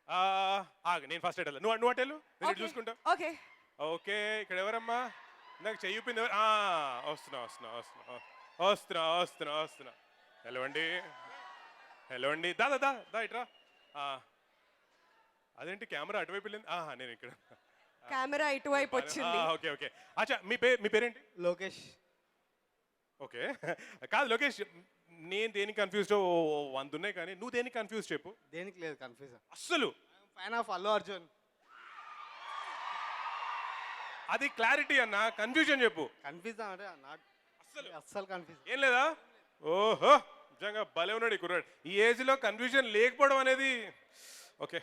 నేను first at నువ్వు నువ్వు అటెళ్ళు నేను ఇటు చూసుకుంటా. ఓకే ఓకే ఇక్కడ ఎవరమ్మా నాకు చెయ్యిపోయింది ఎవరు వస్తున్నా వస్తున్నా వస్తున్నా వస్తున్నా వస్తున్నా వస్తున్నా. హలో అండి హలో అండి దా దా దా దా ఇట్రా. అదేంటి కెమెరా అటువైపు వెళ్ళింది. నేను ఇక్కడ కెమెరా ఇటువైపు వచ్చింది. ఓకే ఓకే అచ్చా మీ పేరేంటి? లోకేష్. ఓకే కాదు లోకేష్, నేను దేనికి కన్ఫ్యూజ్డ్ 100 ఉన్నాయి కానీ నువ్వు దేనికి కన్ఫ్యూజ్ చెప్పు. దేనికి లేదు కన్ఫ్యూజన్. అస్సలు ఫ్యాన్ ఆఫ్ అల్లు అర్జున్. అది క్లారిటీ అన్న, కన్ఫ్యూజన్ చెప్పు. కన్ఫ్యూజన్ అంటే అస్సలు కన్ఫ్యూజన్ ఏం లేదా? ఓహో నిజంగా భలే ఉన్నాడు ఈ కుర్రాడు. ఈ ఏజ్లో కన్ఫ్యూజన్ లేకపోవడం అనేది ఓకే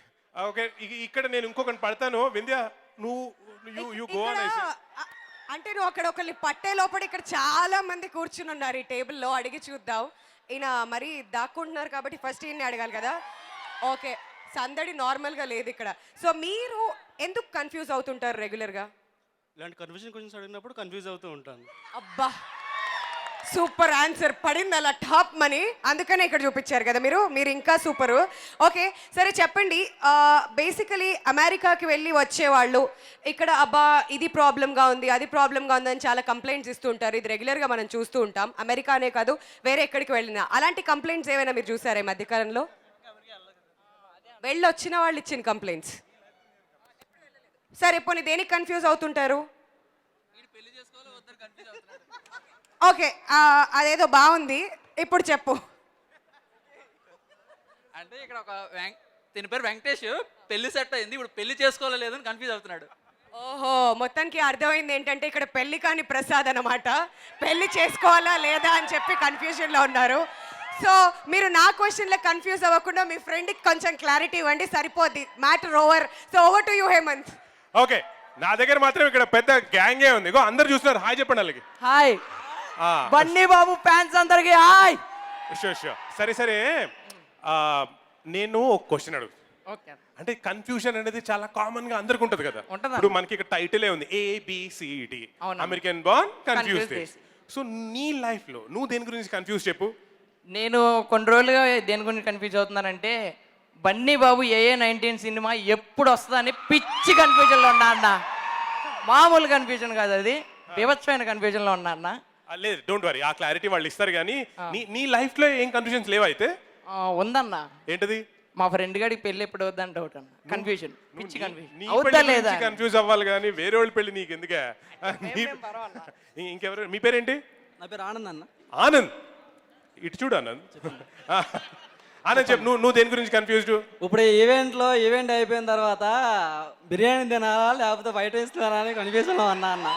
ఓకే. ఇక్కడ నేను ఇంకొకటి పడతాను. వింధ్య నువ్వు యూ గో ఆన్. అంటే నువ్వు అక్కడ ఒకరిని పట్టే లోపల ఇక్కడ చాలా మంది కూర్చుని ఉన్నారు ఈ టేబుల్లో. అడిగి చూద్దాం. ఈయన మరీ దాక్కుంటున్నారు కాబట్టి ఫస్ట్ ఈయన్ని అడగాలి కదా. ఓకే సందడి నార్మల్గా లేదు ఇక్కడ. సో మీరు ఎందుకు కన్ఫ్యూజ్ అవుతుంటారు రెగ్యులర్గా? ఇలాంటి కన్ఫ్యూజన్ క్వశ్చన్స్ అడిగినప్పుడు కన్ఫ్యూజ్ అవుతూ ఉంటాను. అబ్బా సూపర్ ఆన్సర్ పడింది అలా టాప్ మనీ. అందుకనే ఇక్కడ చూపించారు కదా మీరు ఇంకా సూపరు. ఓకే సరే చెప్పండి, బేసికలీ అమెరికాకి వెళ్ళి వచ్చేవాళ్ళు ఇక్కడ అబ్బా ఇది ప్రాబ్లంగా ఉంది అది ప్రాబ్లంగా ఉంది అని చాలా కంప్లైంట్స్ ఇస్తూ ఉంటారు. ఇది రెగ్యులర్గా మనం చూస్తూ ఉంటాం. అమెరికానే కాదు వేరే ఎక్కడికి వెళ్ళినా. అలాంటి కంప్లైంట్స్ ఏమైనా మీరు చూసారా ఈ మధ్యకాలంలో? వెళ్ళొచ్చిన వాళ్ళు ఇచ్చిన కంప్లైంట్స్. సరే పోనీ దేనికి కన్ఫ్యూజ్ అవుతుంటారు? ఓకే అదేదో బాగుంది, ఇప్పుడు చెప్పు. అంటే ఇక్కడ ఒక దీని పేరు వెంకటేష్, పెళ్లి సెట్ అయింది, ఇప్పుడు పెళ్లి చేసుకోవాలా లేదని కన్ఫ్యూజ్ అవుతున్నాడు. ఓహో మొత్తానికి అర్థమైంది ఏంటంటే ఇక్కడ పెళ్లి కాని ప్రసాద్ అన్నమాట. పెళ్లి చేసుకోవాలా లేదా అని చెప్పి కన్ఫ్యూజన్లో ఉన్నారు. సో మీరు నా క్వశ్చన్లో కన్ఫ్యూజ్ అవ్వకుండా మీ ఫ్రెండ్కి కొంచెం క్లారిటీ ఇవ్వండి, సరిపోద్ది. Matter over. So over to you Hemanth. Okay నా దగ్గర మాత్రం ఇక్కడ పెద్ద గ్యాంగే ఉంది. అందరు చూస్తున్నారు. హాయ్ చెప్పండి వాళ్ళకి. హాయ్ బన్నీ బాబు ఫ్యాన్స్ అందరికి హాయ్. షూర్ సరే సరే నేను ఒక క్వశ్చన్ అడుగు. అంటే కన్ఫ్యూజన్ అనేది చాలా కామన్ గా అందరికి ఉంటది కదా. ఇప్పుడు మనకి ఇక్కడ టైటిలే ఉంది ABCD, American born confused. So నీ లైఫ్ లో నువ్వు దేని గురించి కన్ఫ్యూజ్ చెప్పు. నేను కొన్ని రోజులుగా దేని గురించి కన్ఫ్యూజ్ అవుతున్నానంటే బన్నీ బాబు AA19 సినిమా ఎప్పుడు వస్తుందని పిచ్చి కన్ఫ్యూజన్లో ఉన్నా అన్న. మామూలు కన్ఫ్యూజన్ కాదు, అది బీభత్సమైన కన్ఫ్యూజన్లో ఉన్నా అన్న. లేదు డోంట్ వరీ, ఆ క్లారిటీ వాళ్ళు ఇస్తారు. కానీ నీ లైఫ్ లో ఏం కన్ఫ్యూజన్స్ లేవా అయితే? ఉందన్న. ఏంటది? మా ఫ్రెండ్ గారికి పెళ్లి ఎప్పుడు అవుద్దని డౌట్ అన్న. కన్ఫ్యూజన్ పిచ్చి నీ అవుతా లేదా కన్ఫ్యూజ్ అవ్వాలి కానీ వేరే వాళ్ళ పెళ్లి నీకు ఎందుకే? ఇంకెవరు? మీ పేరేంటి? నా పేరు ఆనంద్ అన్న. ఆనంద్ ఇటు చూడు ఆనంద్. ఆనంద్ చెప్పు నువ్వు దేని గురించి కన్ఫ్యూజ్డ్? ఇప్పుడు ఈవెంట్ అయిపోయిన తర్వాత బిర్యానీ తినాలా లేకపోతే బయట రైస్ తినాలా అని కన్ఫ్యూజన్లో అన్నా అన్న.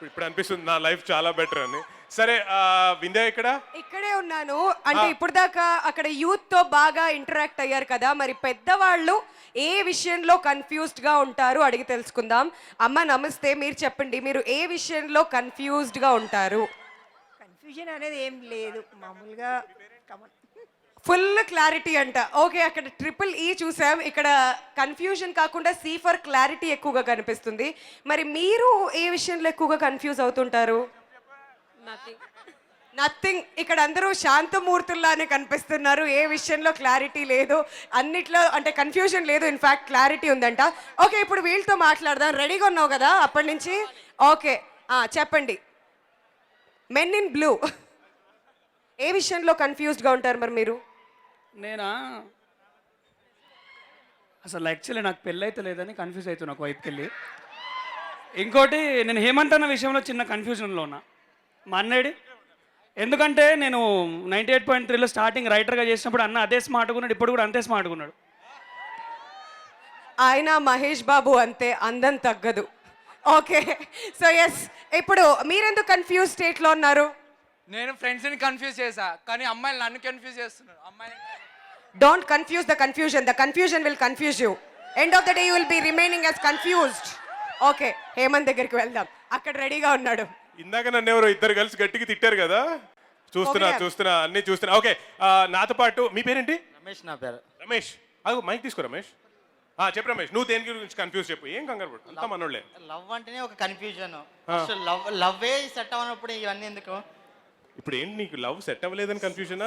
ఇప్పుడు అనిపిస్తుంది నా లైఫ్ చాలా బెటర్ అని. సరే వింధ్య ఇక్కడే ఉన్నాను. అంటే ఇప్పుడు దాకా అక్కడ యూత్ తో బాగా ఇంటరాక్ట్ అయ్యారు కదా, మరి పెద్దవాళ్ళు ఏ విషయంలో కన్ఫ్యూజ్డ్ గా ఉంటారు అడిగి తెలుసుకుందాం. అమ్మ నమస్తే, మీరు చెప్పండి మీరు ఏ విషయంలో కన్ఫ్యూజ్డ్ గా ఉంటారు? కన్ఫ్యూజన్ అనేది ఏం లేదు, మామూలుగా ఫుల్ క్లారిటీ అంట. ఓకే అక్కడ EEE చూసాం, ఇక్కడ కన్ఫ్యూజన్ కాకుండా C ఫర్ క్లారిటీ ఎక్కువగా కనిపిస్తుంది. మరి మీరు ఏ విషయంలో ఎక్కువగా కన్ఫ్యూజ్ అవుతుంటారు? నథింగ్. ఇక్కడ అందరూ శాంతమూర్తుల్లానే కనిపిస్తున్నారు. ఏ విషయంలో క్లారిటీ లేదు, అన్నిట్లో అంటే కన్ఫ్యూజన్ లేదు, ఇన్ఫ్యాక్ట్ క్లారిటీ ఉందంట. ఓకే ఇప్పుడు వీళ్ళతో మాట్లాడదాం. రెడీగా ఉన్నావు కదా అప్పటి నుంచి? ఓకే చెప్పండి. మెన్ ఇన్ బ్లూ ఏ విషయంలో కన్ఫ్యూజ్డ్గా ఉంటారు మరి మీరు? నేనా అసలు యాక్చువల్లీ నాకు పెళ్ళి అయితే లేదని కన్ఫ్యూజ్ అవుతున్నా ఒక వైపుకి వెళ్ళి. ఇంకోటి నేను హేమంత్ అన్న విషయంలో చిన్న కన్ఫ్యూజన్లో ఉన్నా. మా అన్నయ్యడి ఎందుకంటే నేను 98.3లో స్టార్టింగ్ రైటర్గా చేసినప్పుడు అన్న అదే స్మార్ట్గా ఉన్నాడు, ఇప్పుడు కూడా అంతే స్మార్ట్గా ఉన్నాడు. ఆయన మహేష్ బాబు అంతే, అందం తగ్గదు. ఓకే సో ఎస్, ఇప్పుడు మీరెందుకు కన్ఫ్యూజ్ స్టేట్లో ఉన్నారు? నేను ఫ్రెండ్స్ని కన్ఫ్యూజ్ చేశా కానీ అమ్మాయిలు నన్ను కన్ఫ్యూజ్ చేస్తున్నారు. Don't confuse the confusion. The confusion will confuse you. End of the day you will be remaining as confused. Okay, Hemant దగ్గరికి వెళ్దాం. అక్కడ రెడీగా ఉన్నాడు. ఇందాక నన్ను ఎవరో ఇద్దరు కలిసి గట్టిగా తిట్టారు కదా, చూస్తున్నా అన్ని చూస్తున్నా. ఓకే నాతో పాటు మీ పేరేంటి? రమేష్. నా పేరు రమేష్. మైక్ తీసుకో రమేష్. చెప్పు రమేష్ నువ్వు దేని గురించి కన్ఫ్యూజ్ చెప్పు. ఏం కంగారు పడు, అంతా మనోళ్ళే. లవ్ అంటేనే ఒక కన్ఫ్యూజన్. లవ్వే సెట్ అవ్వనప్పుడు ఇవన్నీ ఎందుకు? ఇప్పుడు ఏంటి నీకు లవ్ సెట్ అవ్వలేదని కన్ఫ్యూజన్?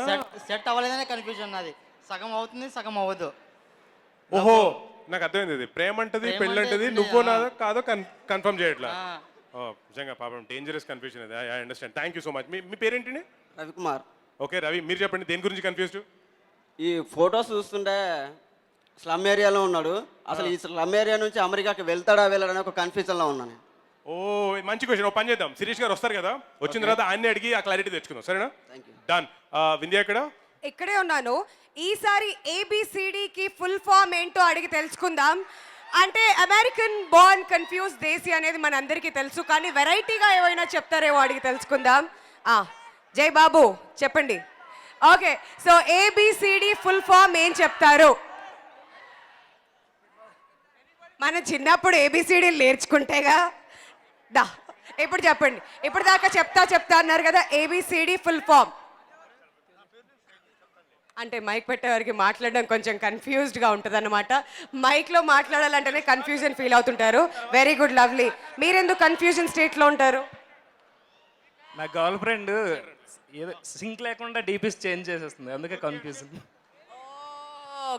సెట్ అవ్వలేదనే కన్ఫ్యూజన్. అది సగం అవుతుంది సగం అవ్వదు. ఓహో నాకు అర్థమైంది ఇది ప్రేమ అంటది ప్రేమ పెళ్ళి అంటది అంటే నువ్వు ఆ. నాదో కాదో కన్ఫర్మ్ చేయట్లా ఆ, ఓ నిజంగా పాపం డేంజరస్ కన్ఫ్యూజన్ ఇది I understand thank you so much మీ పేరేంటి రవికుమార్. ఓకే రవి మీరు చెప్పండి దేని గురించి కన్ఫ్యూజ్డ్ ఈ ఫొటోస్ చూస్తుంటే స్లమ్ ఏరియాలో ఉన్నాడు. అసలు ఈ స్లమ్ ఏరియా నుంచి అమెరికాకి వెళ్తాడా వెళ్ళాడని ఒక కన్ఫ్యూజన్లో ఉన్నాను. ఓ మంచి క్వశ్చన్ ఓ పని చేద్దాం శిరీష్ గారు వస్తారు కదా వచ్చిన తర్వాత ఆయన్ని అడిగి ఆ క్లారిటీ తెచ్చుకుందాం సరేనా థ్యాంక్ యూ. డన్ వింధ్య ఎక్కడ ఇక్కడే ఉన్నాను. ఈసారి ఏబిసిడికి ఫుల్ ఫామ్ ఏంటో అడిగి తెలుసుకుందాం. అంటే అమెరికన్ బోర్న్ కన్ఫ్యూజ్ దేశీ అనేది మన అందరికీ తెలుసు, కానీ వెరైటీగా ఏమైనా చెప్తారేమో అడిగి తెలుసుకుందాం. జై బాబు చెప్పండి. Okay so ABCD full form ఏం చెప్తారు? మన చిన్నప్పుడు ఏబిసిడీలు నేర్చుకుంటేగా దా ఇప్పుడు చెప్పండి. ఇప్పుడు దాకా చెప్తా అన్నారు కదా ఏబిసిడి ఫుల్ ఫామ్ అంటే మైక్ పెట్టేవారికి మాట్లాడడం కొంచెం కన్ఫ్యూజ్డ్గా ఉంటుంది అనమాట. మైక్లో మాట్లాడాలంటేనే కన్ఫ్యూజన్ ఫీల్ అవుతుంటారు. Very good lovely. మీరెందుకు కన్ఫ్యూజన్ స్టేట్లో ఉంటారు? నా గర్ల్ ఫ్రెండ్ ఏదో సింక్ లేకుండా డీపీస్ చేంజ్ చేసేస్తుంది, అందుకే confusion.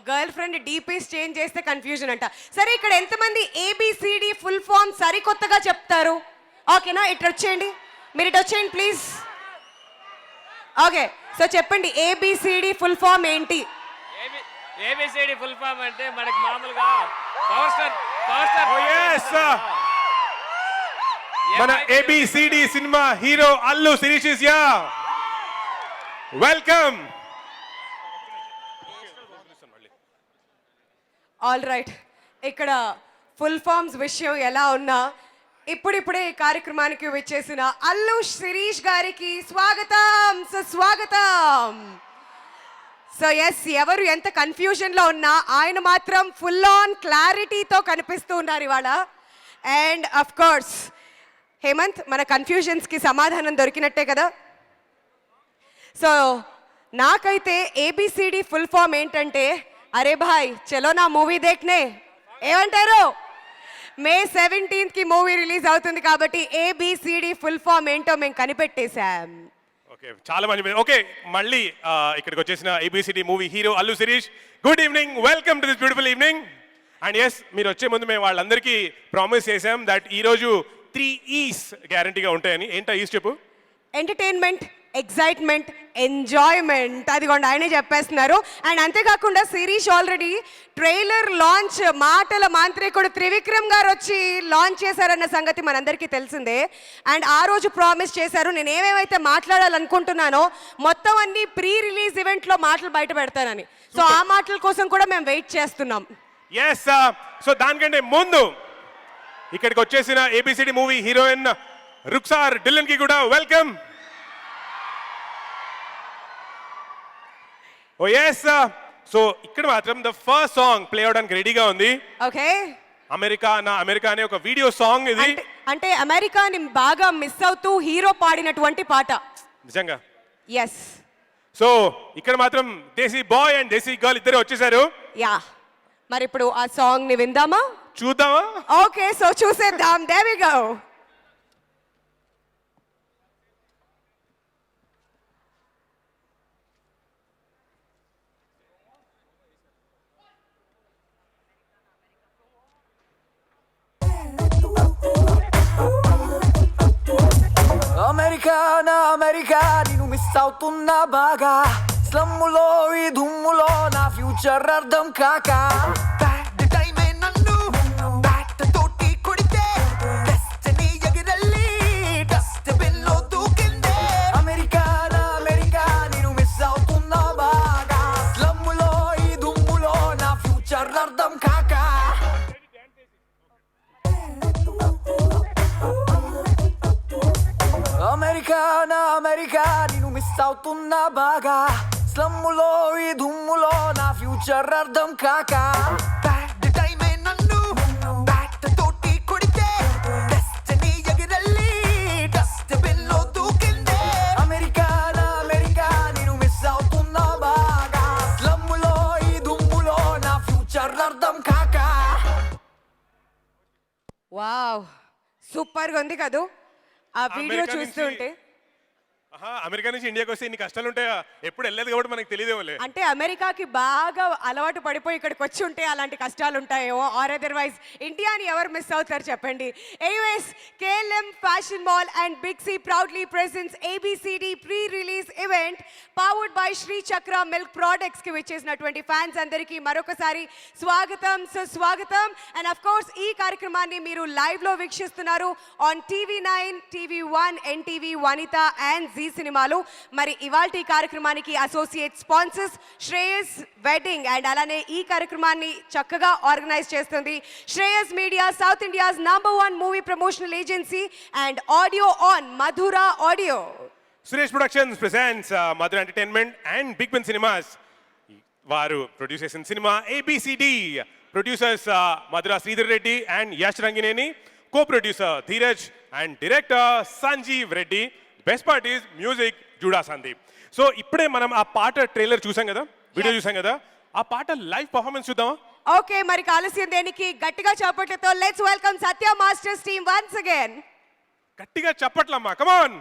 Girl friend DPs change చేస్తే కన్ఫ్యూజన్ అంట. సరే ఇక్కడ ఎంతమంది ఏబిసిడి ఫుల్ ఫామ్ సరికొత్తగా చెప్తారు? ఓకేనా, ఇటు వచ్చేయండి, మీరు ఇటు వచ్చేయండి ప్లీజ్. ఓకే సో చెప్పండి ఏబిసిడి ఫుల్ ఫామ్ ఏంటి? ఏబిసిడి ఫుల్ ఫామ్ అంటే మనకి మామూలుగా పవర్ స్టార్ ఓ yes మన ABCD cinema hero Allu Sirish is ya welcome. All right, ఇక్కడ ఫుల్ ఫామ్స్ విషయం ఎలా ఉన్నా ఇప్పుడిప్పుడే ఈ కార్యక్రమానికి వచ్చేసిన అల్లు శిరీష్ గారికి స్వాగతం సుస్వాగతం. సో ఎస్, ఎవరు ఎంత కన్ఫ్యూజన్లో ఉన్నా ఆయన మాత్రం ఫుల్ ఆన్ క్లారిటీతో కనిపిస్తూ ఉన్నారు ఇవాళ. అండ్ అఫ్ కోర్స్ హేమంత్, మన కన్ఫ్యూజన్స్కి సమాధానం దొరికినట్టే కదా? సో నాకైతే ఏబిసిడి ఫుల్ ఫామ్ ఏంటంటే అరే భాయ్ చలో నా మూవీ దేఖ్నే, ఏమంటారు? మే 17కి మూవీ రిలీజ్ అవుతుంది కాబట్టి ఏబిసిడి ఫుల్ ఫామ్ ఏంటో మేము కనిపెట్టేశాం. ఓకే చాలా మంచి ఓకే మళ్ళీ ఇక్కడికి వచ్చేసిన ABCD movie hero Allu Sirish, good evening, welcome to this beautiful evening. And yes మీరు వచ్చే ముందు మేము వాళ్ళందరికీ ప్రామిస్ చేసాం దట్ ఈరోజు 3 E's గ్యారంటీగా ఉంటాయని. ఏంటో ఈస్ చెప్పు? Entertainment, excitement, enjoyment. అదిగోండి ఆయనే చెప్పేస్తున్నారు. అండ్ అంతేకాకుండా శిరీష్ ఆల్రెడీ ట్రైలర్ లాంచ్ మాటల మాంత్రికుడు త్రివిక్రమ్ గారు వచ్చి లాంచ్ చేశారన్న సంగతి మనందరికీ తెలిసిందే. అండ్ ఆ రోజు ప్రామిస్ చేశారు నేను ఏమేమైతే మాట్లాడాలనుకుంటున్నానో మొత్తం అన్ని ప్రీ రిలీజ్ ఈవెంట్లో మాటలు బయట పెడతానని. సో ఆ మాటల కోసం కూడా మేము వెయిట్ చేస్తున్నాం. ఎస్ సో దానికంటే ముందు ఇక్కడికి వచ్చేసిన ఏబిసిడి మూవీ హీరోయిన్ రుక్సార్ డిల్లన్ కి కూడా వెల్కమ్. ఓ ఎస్ సో ఇక్కడ మాత్రం ద ఫస్ట్ సాంగ్ ప్లే అవడానికి రెడీగా ఉంది. ఓకే, అమెరికా అనే ఒక వీడియో సాంగ్ ఇది. అంటే అమెరికాని బాగా మిస్ అవుతూ హీరో పాడినటువంటి పాట. నిజంగా ఎస్. సో ఇక్కడ మాత్రం దేశీ బాయ్ అండ్ దేశీ గర్ల్ ఇద్దరే వచ్చేసారు. యా, మరి ఇప్పుడు ఆ సాంగ్ ని విందామా? చూద్దామా? ఓకే సో చూసేద్దాం. There we go. అమెరికా నేను మిస్ అవుతున్నా బాగా, స్లమ్ములో ఈ దుమ్ములో నా ఫ్యూచర్ అర్థం కాక, బ్యాడ్ టైమే నన్ను బ్యాట్ తోటి కొడితే డెస్టినీ ఎగిరెళ్ళి డస్ట్ బిన్ లో దూకిందే. అమెరికా నేను మిస్ అవుతున్నా బాగా, స్లమ్ములో ఈ దుమ్ములో నా ఫ్యూచర్ అర్థం కాక. అమెరికా నేను మిస్ అవుతున్నా బాగా, స్లమ్ములో ఈ దుమ్ములో నా ఫ్యూచర్ అర్థం కాక, బ్యాడ్ టైమే నన్ను బ్యాట్ తోటి కొడితే డెస్టినీ ఎగిరెళ్ళి డస్ట్ బిన్ లో దూకిందే. అమెరికా నేను మిస్ అవుతున్నా బాగా, స్లమ్ములో ఈ దుమ్ములో నా ఫ్యూచర్ అర్థం కాక. వావ్, సూపర్ గా ఉంది కదూ ఆ వీడియో అమెరికా చూస్తూ నుంచి- ఉంటే. అమెరికా నుంచి ఇండియాకి వస్తే ఇన్ని కష్టాలు ఉంటాయా? ఎప్పుడు వెళ్ళలేదు కాబట్టి మనకు తెలియదేమోలే. అంటే అమెరికాకి బాగా అలవాటు పడిపోయి ఇక్కడికి వచ్చి ఉంటే అలాంటి కష్టాలు ఉంటాయో, ఆర్ అదర్వైజ్ ఇండియాని ఎవరు మిస్ అవుతారు చెప్పండి. Anyways, KLM fashion mall and big C proudly presents ABCD pre release event powered by Shri Chakra milk products కి విచ్చేసినటువంటి ఫ్యాన్స్ అందరికీ మరొకసారి స్వాగతం, సుస్వాగతం. అండ్ ఆఫ్ కోర్స్ ఈ కార్యక్రమాన్ని మీరు లైవ్ లో వీక్షిస్తున్నారు on TV9, TV1, NTV, Vanitha and Zee Cinemalu. మరి ఇవాల్టి కార్యక్రమానికి associate sponsors Shreyas wedding, and అలానే ఈ కార్యక్రమాన్ని చక్కగా ఆర్గనైజ్ చేస్తుంది Shreyas media, south India's #1 movie promotional agency and audio on Madhura audio. Suresh productions presents Madhura entertainment and Big Ben Cinemas వారు ప్రొడ్యూస్ చేసిన cinema ABCD. Producers Madhura Sreedhar Reddy and Yash Rangineni, co producer Dheeraj and director Sanjeev Reddy. Best part is music JUDA Sandeep. So ఇప్పుడే మనం ఆ పాట trailer చూసాం కదా, video చూసాం కదా, ఆ పాట లైవ్ పర్ఫార్మెన్స్ చూద్దామా? ఓకే, మరి ఆలస్యం దేనికి, గట్టిగా చప్పట్లతో let's welcome Satya masters team once again. గట్టిగా చప్పట్లమ్మా, కమాన్.